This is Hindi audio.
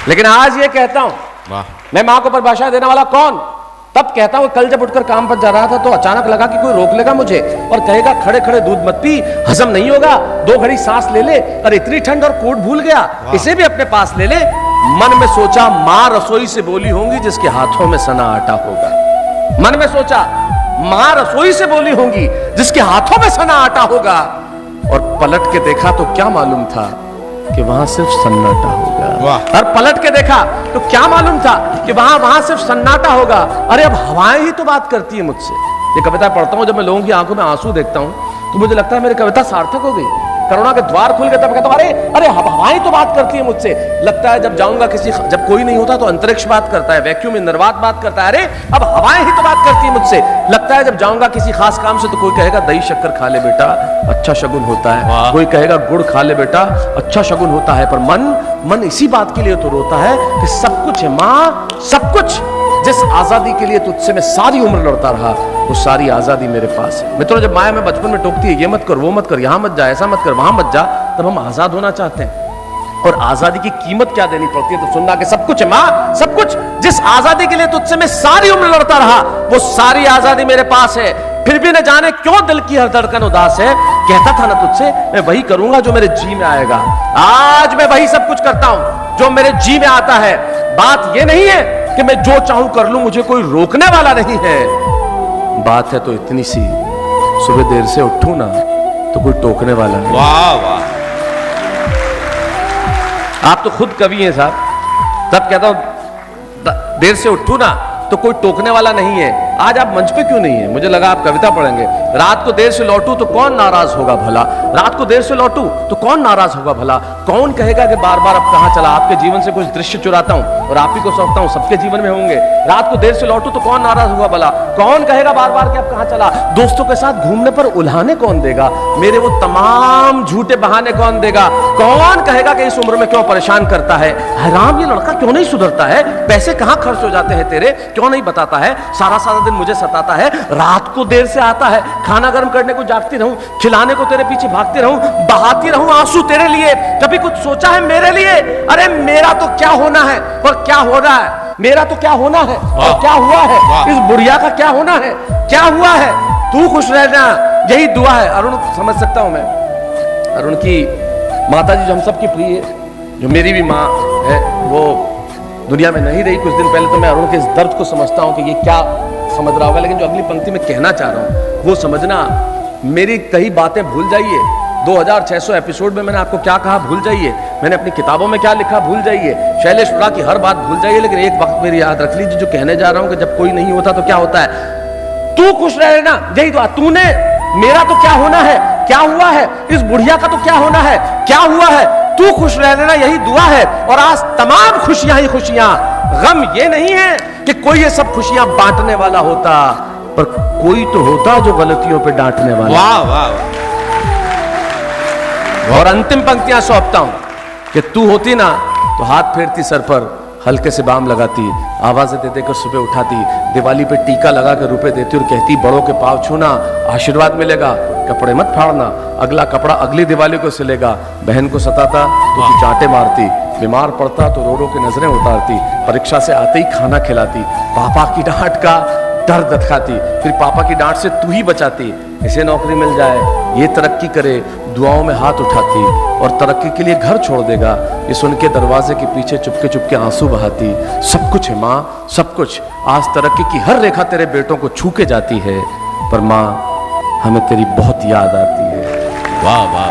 लेकिन आज ये कहता हूं, मैं मां को परिभाषा देने वाला कौन? तब कहता हूं कल जब उठकर काम पर जा रहा था तो अचानक लगा कि कोई रोक लेगा मुझे और कहेगा खड़े खड़े दूध मत पी, हजम नहीं होगा, 2 घड़ी सांस ले ले, और इतनी ठंड और कोट भूल गया, इसे भी अपने पास ले ले। मन में सोचा मां रसोई से बोली होंगी जिसके हाथों में सना आटा होगा। मन में सोचा मां रसोई से बोली होंगी जिसके हाथों में सना आटा होगा, और पलट के देखा तो क्या मालूम था कि वहां सिर्फ सन्नाटा होगा। और पलट के देखा तो क्या मालूम था कि वहां सिर्फ सन्नाटा होगा। अरे अब हवाएं ही तो बात करती है मुझसे। ये कविता पढ़ता हूं, जब मैं लोगों की आंखों में आंसू देखता हूं तो मुझे लगता है मेरी कविता सार्थक हो गई, करुणा के द्वार खुल गए। तब कहता हूं अरे हवाएं तो बात करती है मुझसे। लगता है जब जाऊंगा जब कोई नहीं होता तो अंतरिक्ष बात करता है, वैक्यूम इंद्रवात बात करता है। अरे अब हवाएं ही तो बात करती है मुझसे। लगता है जब जाऊंगा किसी खास काम से तो कोई कहेगा दही शक्कर खा ले बेटा, अच्छा शगुन होता है। कोई कहेगा गुड़ खा ले बेटा, अच्छा शगुन होता है। पर मन इसी बात के लिए तो रोता है कि सब कुछ है मां, सब कुछ। जिस आजादी के लिए तुझसे मैं सारी उम्र लड़ता रहा वो सारी आजादी मेरे पास है। मित्रों, जब माया में बचपन में टोकती है ये मत कर, वो मत कर, यहां मत जा, ऐसा मत कर, वहां मत जा, तब हम आजाद होना चाहते हैं। और आजादी की कीमत क्या देनी पड़ती है तो सुनना कि सब कुछ है मां, सब कुछ। जिस आजादी के लिए तुझसे मैं सारी उम्र लड़ता रहा वो सारी आजादी मेरे पास है। फिर भी न जाने क्यों दिल की हर धड़कन उदास है। कहता था ना तुझसे मैं वही करूंगा जो मेरे जी में आएगा। आज मैं वही सब कुछ करता हूं जो मेरे जी में आता है। बात यह नहीं है कि मैं जो चाहूं कर लूं, मुझे कोई रोकने वाला नहीं है। बात है तो इतनी सी, सुबह देर से उठूं ना तो कोई टोकने वाला नहीं। वाह वाह, आप तो खुद कवि हैं साहब। तब कहता हूं देर से उठूं ना तो कोई टोकने वाला नहीं है। आज आप मंच पे क्यों नहीं है? मुझे लगा आप कविता पढ़ेंगे। रात को देर से लौटूं तो कौन नाराज होगा भला, रात को देर से लौटूं तो कौन नाराज होगा भला। कौन कहेगा कि बार बार अब कहां चला, आपके जीवन से कुछ दृश्य चुराता हूं और आप ही को सौंपता हूं, सबके जीवन में होंगे। रात को देर से लौटूं तो कौन नाराज होगा भला। कौन कहेगा बार बार कि अब कहां चला। दोस्तों के साथ घूमने पर उल्हाने कौन देगा, मेरे वो तमाम झूठे बहाने कौन देगा। कौन कहेगा कि इस उम्र में क्यों परेशान करता है। राम, ये लड़का क्यों नहीं सुधरता है, पैसे कहां खर्च हो जाते हैं तेरे, क्यों नहीं बताता है, सारा सारा दिन मुझे सताता है। रात को देर से आता है, खाना गर्म करने को जागती रहूं, खिलाने को तेरे पीछे भागती रहूं, बहाती रहूं आंसू तेरे लिए। कभी कुछ सोचा है मेरे लिए? अरे मेरा तो क्या होना है और क्या हो रहा है, मेरा तो क्या होना है और क्या हुआ है, इस बुढ़िया का क्या होना है, क्या हुआ है। तू खुश रहना, यही दुआ है। अरुण, समझ सकता हूं मैं अरुण की माता जी जो हम सबकी प्रिय है, जो मेरी भी माँ है, वो दुनिया में नहीं रही कुछ दिन पहले। तो मैं अरुण के इस दर्द को समझता हूं कि ये क्या समझ रहा होगा। लेकिन जो अगली पंक्ति में कहना चाह रहा हूं वो समझना। मेरी कई बातें भूल जाइए, 2600 एपिसोड में मैंने आपको क्या कहा भूल जाइए, मैंने अपनी किताबों में क्या लिखा भूल जाइए, शैलेश पुरा की हर बात भूल जाइए। लेकिन एक वक्त मेरी याद रख लीजिए, जो कहने जा रहा हूं कि जब कोई नहीं होता तो क्या होता है। तू खुश रहना, यही दुआ। तूने, मेरा तो क्या होना है, क्या हुआ है, इस बुढ़िया का तो क्या होना है, क्या हुआ है, तू खुश रह लेना, यही दुआ है। और आज तमाम खुशियां ही खुशियां। गम ये नहीं है कि कोई ये सब खुशियां बांटने वाला होता, पर कोई तो होता जो गलतियों पे डांटने वाला। वाह वाह। और अंतिम पंक्तियां सौंपता हूं कि तू होती ना तो हाथ फेरती सर पर, हल्के से बाम लगाती, आवाजें दे देकर सुबह उठाती, दिवाली पे टीका लगा कर रुपए देती और कहती बड़ों के पांव छूना, आशीर्वाद मिलेगा, कपड़े मत फाड़ना, अगला कपड़ा अगली दिवाली को सिलेगा। बहन को सताता तो तू चांटे मारती, बीमार पड़ता तो रो रो के नजरें उतारती, परीक्षा से आते ही खाना खिलाती, पापा की डांट का डर दिखाती, फिर पापा की डांट से तू ही बचाती। इसे नौकरी मिल जाए, ये तरक्की करे, दुआओं में हाथ उठाती और तरक्की के लिए घर छोड़ देगा, ये सुन के दरवाजे के पीछे चुपके चुपके आंसू बहाती। सब कुछ है माँ, सब कुछ। आज तरक्की की हर रेखा तेरे बेटों को छू के जाती है, पर माँ हमें तेरी बहुत याद आती है। वाह वाह।